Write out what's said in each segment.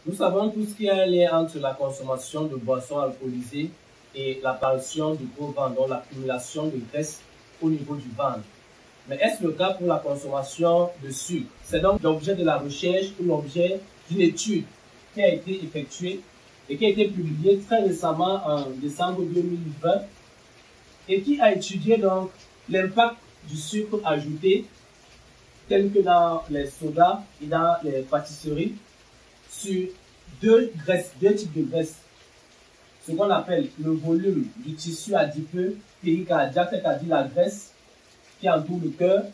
Nous savons tous qu'il y a un lien entre la consommation de boissons alcoolisées et l'apparition du gros ventre, donc l'accumulation de graisse au niveau du ventre. Mais est-ce le cas pour la consommation de sucre? C'est donc l'objet de la recherche ou l'objet d'une étude qui a été effectuée et qui a été publiée très récemment en décembre 2020 et qui a étudié donc l'impact du sucre ajouté tel que dans les sodas et dans les pâtisseries sur deux types de graisses. Ce qu'on appelle le volume du tissu adipeux péricardiaque, c'est-à-dire la graisse qui entoure le cœur,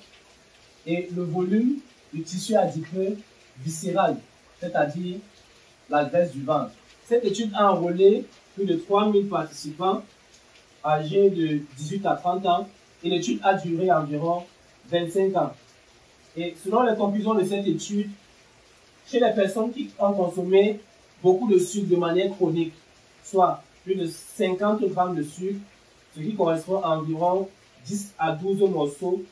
et le volume du tissu adipeux viscéral, c'est-à-dire la graisse du ventre. Cette étude a enrôlé plus de 3000 participants âgés de 18 à 30 ans et l'étude a duré environ 25 ans. Et selon les conclusions de cette étude, chez les personnes qui ont consommé beaucoup de sucre de manière chronique, soit plus de 50 grammes de sucre, ce qui correspond à environ 10 à 12 morceaux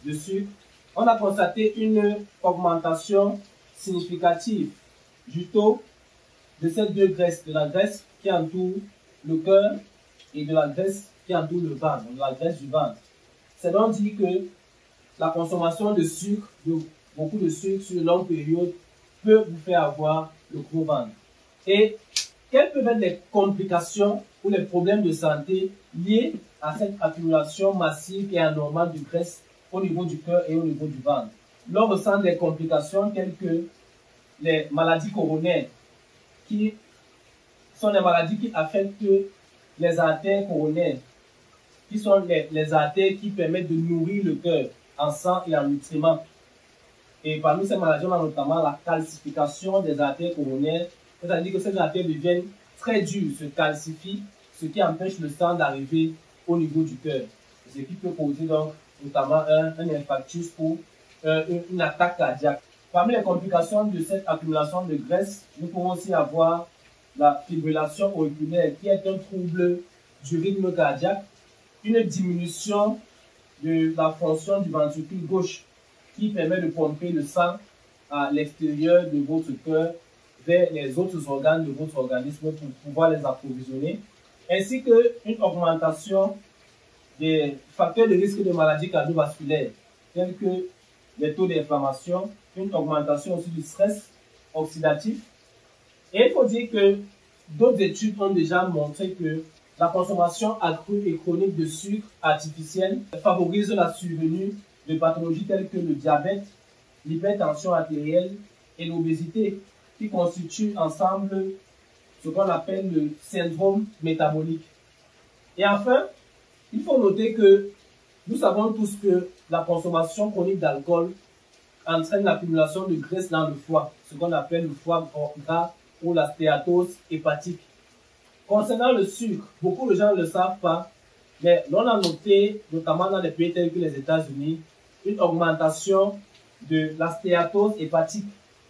de sucre, on a constaté une augmentation significative du taux de ces deux graisses, de la graisse qui entoure le cœur et de la graisse qui entoure le ventre, de la graisse du ventre. C'est donc dit que la consommation de sucre, de beaucoup de sucre sur une longue période, peut vous faire avoir le gros ventre. Et quelles peuvent être les complications ou les problèmes de santé liés à cette accumulation massive et anormale de graisse au niveau du cœur et au niveau du ventre? L'on ressent des complications telles que les maladies coronaires, qui sont des maladies qui affectent les artères coronaires, qui sont les artères qui permettent de nourrir le cœur en sang et en nutriments. Et parmi ces maladies, on a notamment la calcification des artères coronaires, c'est-à-dire que ces artères deviennent très dures, se calcifient, ce qui empêche le sang d'arriver au niveau du cœur. Ce qui peut causer donc notamment un infarctus ou une attaque cardiaque. Parmi les complications de cette accumulation de graisse, nous pouvons aussi avoir la fibrillation auriculaire, qui est un trouble du rythme cardiaque, une diminution de la fonction du ventricule gauche qui permet de pomper le sang à l'extérieur de votre cœur vers les autres organes de votre organisme pour pouvoir les approvisionner, ainsi qu'une augmentation des facteurs de risque de maladies cardiovasculaires tels que les taux d'inflammation, une augmentation aussi du stress oxydatif. Et il faut dire que d'autres études ont déjà montré que la consommation accrue et chronique de sucre artificiel favorise la survenue de pathologies telles que le diabète, l'hypertension artérielle et l'obésité, qui constituent ensemble ce qu'on appelle le syndrome métabolique. Et enfin, il faut noter que nous savons tous que la consommation chronique d'alcool entraîne l'accumulation de graisse dans le foie, ce qu'on appelle le foie gras ou la stéatose hépatique. Concernant le sucre, beaucoup de gens ne le savent pas, mais l'on a noté, notamment dans les pays tels que les États-Unis, une augmentation de la stéatose hépatique,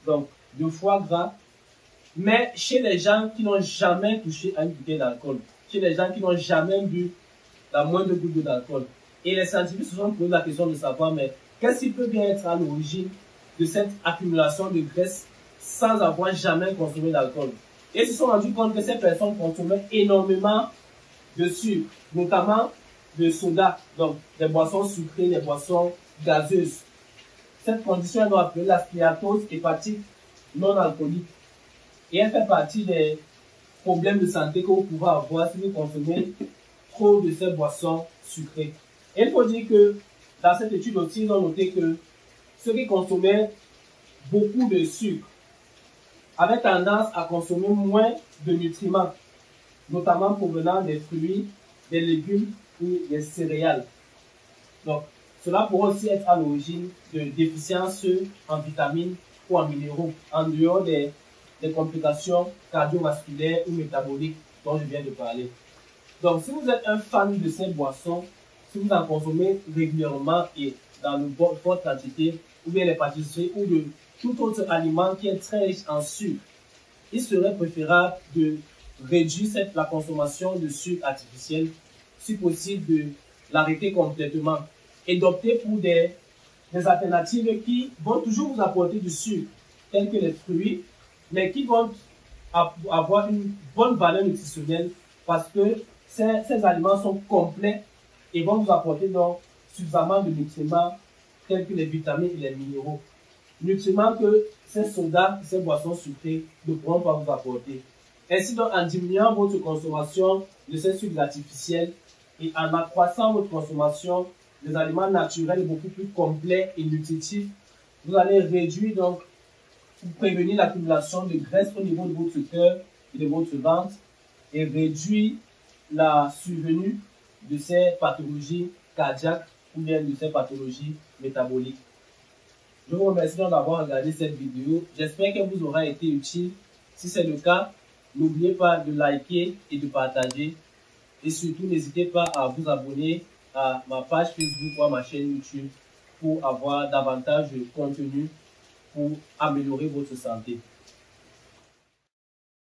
donc de foie gras, mais chez les gens qui n'ont jamais touché à une bouteille d'alcool, chez les gens qui n'ont jamais bu la moindre goutte d'alcool. Et les scientifiques se sont posé la question de savoir, mais qu'est-ce qui peut bien être à l'origine de cette accumulation de graisse sans avoir jamais consommé d'alcool? Et ils se sont rendus compte que ces personnes consommaient énormément de sucre, notamment de soda, donc des boissons sucrées, des boissons gazeuses. Cette condition est appelée la stéatose hépatique non alcoolique. Et elle fait partie des problèmes de santé que vous pouvez avoir si vous consommez trop de ces boissons sucrées. Et il faut dire que dans cette étude aussi, ils ont noté que ceux qui consommaient beaucoup de sucre avaient tendance à consommer moins de nutriments, notamment provenant des fruits, des légumes ou des céréales. Donc, cela pourrait aussi être à l'origine de déficiences en vitamines ou en minéraux, en dehors des complications cardiovasculaires ou métaboliques dont je viens de parler. Donc, si vous êtes un fan de ces boissons, si vous en consommez régulièrement et dans une bonne quantité, ou bien les pâtisseries ou de tout autre aliment qui est très riche en sucre, il serait préférable de réduire la consommation de sucre artificiel, si possible de l'arrêter complètement et d'opter pour des alternatives qui vont toujours vous apporter du sucre, tels que les fruits, mais qui vont avoir une bonne valeur nutritionnelle parce que ces aliments sont complets et vont vous apporter donc suffisamment de nutriments tels que les vitamines et les minéraux. Nutriments que ces sodas, ces boissons sucrées ne pourront pas vous apporter. Ainsi donc, en diminuant votre consommation de ces sucres artificiels et en accroissant votre consommation des aliments naturels beaucoup plus complets et nutritifs, vous allez réduire donc pour prévenir l'accumulation de graisse au niveau de votre cœur et de votre ventre et réduire la survenue de ces pathologies cardiaques ou bien de ces pathologies métaboliques. Je vous remercie d'avoir regardé cette vidéo. J'espère qu'elle vous aura été utile. Si c'est le cas, n'oubliez pas de liker et de partager. Et surtout, n'hésitez pas à vous abonner à ma page Facebook ou à ma chaîne YouTube pour avoir davantage de contenu pour améliorer votre santé.